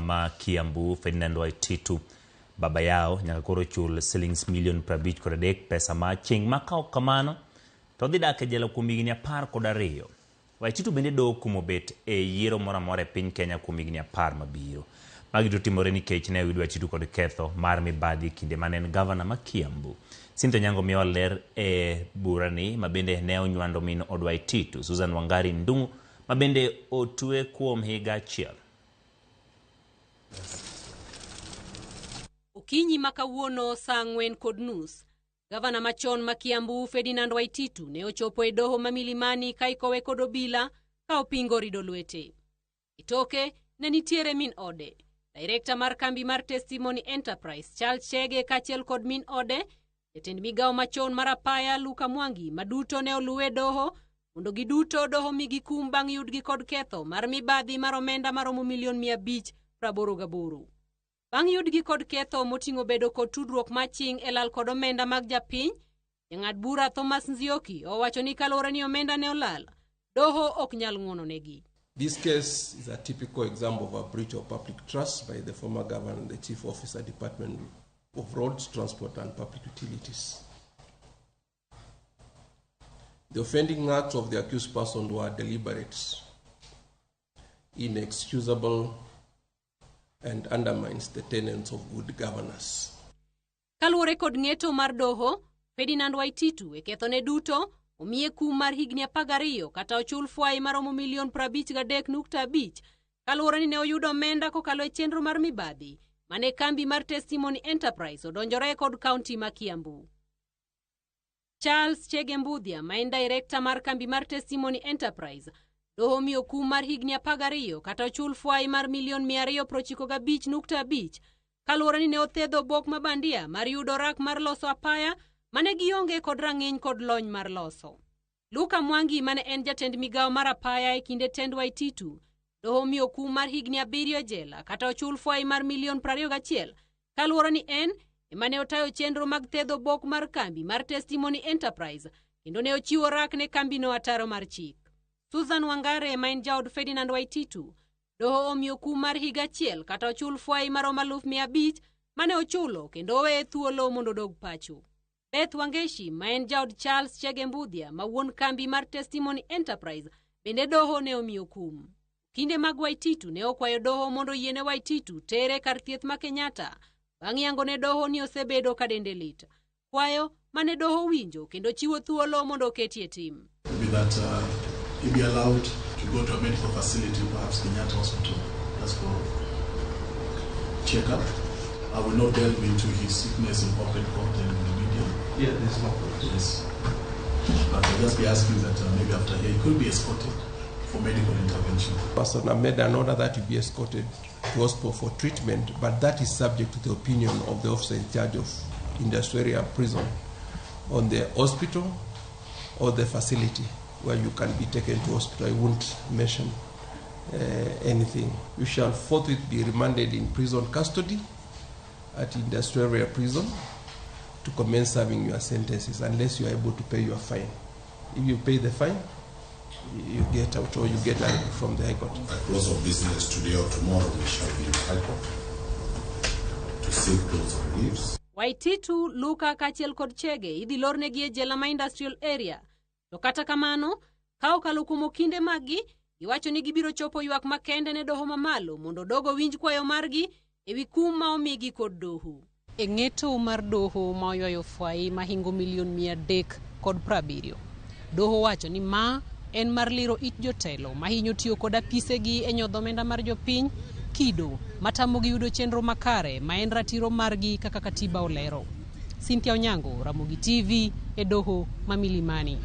ma Kiambu Ferdinand Waititu baba yao nyaka koro chul shillings million 53 pesa ma ching makao kamano to dhi dak e jela kuom higni 12. Waititu bende do kumobet e yiero moro amora e piny Kenya kuom higni 10 mabiro. Magi to timore nikech ne oyud Waititu kod ketho mar mibadhi kinde mane en gavana ma Kiambu. Cynthia Nyango miyo ler e burani mabende ne onywando min od Waititu Susan Wangari Ndung'u mabende otwe kuom higa achiel. Okinyi makawuono saa 4:30, gavana machon ma Kiambu Ferdinand Waititu ne ochopo e doho ma Milimani ka ikowe kod obila ka opingo rido lwete. Itoke ne nitiere min ode. Director mar kambi mar Testimony Enterprise Charles Chege kachiel kod min ode, jatend migawo machon mar apaya Luka Mwangi maduto ne oluwe doho mondo giduto doho migi kum bang' yudgi kod ketho mar mibadhi mar omenda maromo milion 588. Bang' yudgi kod ketho moting'o bedo kod tudruok maching e lal kod omenda mag japiny, jang'ad bura Thomas Nzioki owacho ni kaluwore ni omenda ne olal, doho ok nyal ng'uono negi. This case is a typical example of a breach of public trust by the former governor and the chief officer, Department of Roads, Transport and Public Utilities. The offending acts of the accused person were deliberate, inexcusable, and undermines the tenets of good governance. Kaluwore kod ng'eto mar doho, Ferdinand Waititu e kethone duto omiye kum mar higni 12 kata ochul fwai maromo milion 53.5 kaluwore ni ne oyudo omenda kokalo e chenro mar mibadhi mane kambi mar Testimony Enterprise odonjore kod kaunti ma Kiambu. Charles Chege Mbudhia, ma en director mar kambi mar Testimony Enterprise, doho miyo kum mar higni 12 kata ochul fwai mar milion 295.5 kaluwore ni ne othedho bok mabandia mar yudo rak mar loso apaya mane gionge kod rang'iny kod lony mar loso. Luka Mwangi, mane en jatend migawo mar apaya e kinde tend Waititu, doho miyo kum mar higni 7 jela kata ochul fwai mar milion 21 kaluwore ni en emane otayo chenro mag thedho bok mar kambi mar Testimony Enterprise kendo ne ochiwo rak ne kambino ataro mar chik. Susan Wangari, ma en jaod Ferdinand Waititu, doho omiyo kum mar higa achiel kata ochul fwai maromo 500,000 mane ochulo kendo oweye thuolo mondo odog pacho. Beth Wangeshi, ma en jaod Charles Chege Mbudhia ma wuon kambi mar Testimony Enterprise, bende doho ne omiyo kum. Kinde mag Waititu ne okwayo doho mondo yiene Waititu tere kar thieth ma Kenyatta bang' yango ne doho ni osebedo ka dende lit. Kwayo mane doho winjo kendo chiwo thuolo mondo oketie tim. He'll be allowed to go to a medical facility, perhaps Kenyatta Hospital, just for check-up. I will not delve into his sickness in open court and in the media. Yeah, this is not good. Yes. But I'll just be asking that maybe after here, he could be escorted for medical intervention. Person I made an order that to be escorted to hospital for treatment, but that is subject to the opinion of the officer in charge of Industrial Area Prison on the hospital or the facility where you can be taken to hospital. I won't mention anything. You shall forthwith be remanded in prison custody at Industrial Area Prison to commence serving your sentences unless you are able to pay your fine. If you pay the fine, you get out or you get out from the High Court. At close of business today or tomorrow, we shall be in High Court to seek those reliefs. Waititu, Luka kachiel kod Chege idhi lornegi e jela ma Industrial Area. To kata kamano, ka okalo kuom kinde maggi, giwacho ni gibiro chopo ywak makende ne doho mamalo mondo dogo winj kwayo margi ewi kum ma omigi kod doho. E ng'eto mar doho ma oywayo fwai mahingo milion 370, doho wacho ni ma en mar liro it jotelo mahinyo tiyo kod apisegi e nyodho omenda mar jopiny, kido matamogi yudo chenro makare ma en ratiro margi kaka katiba olero. Cynthia Nyango, Ramogi TV, e doho ma Milimani.